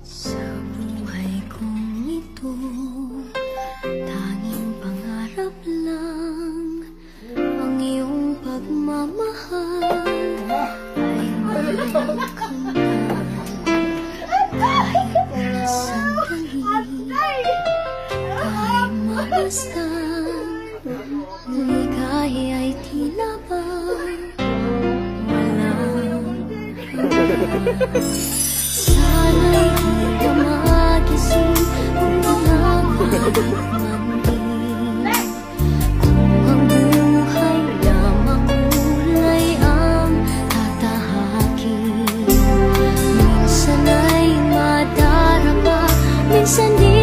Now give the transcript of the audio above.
Sa buhay kong ito, tanging pangarap lang ang iyong pagmamahal ay makamtan. Kahit na sandali, kahit mamasdan, ligaya ay tila ba walang hanggan. Sana'y di ka magising kung nangangarap man din. Kung ang buhay na makulay ang tatahakin, minsan ay madarama, minsan di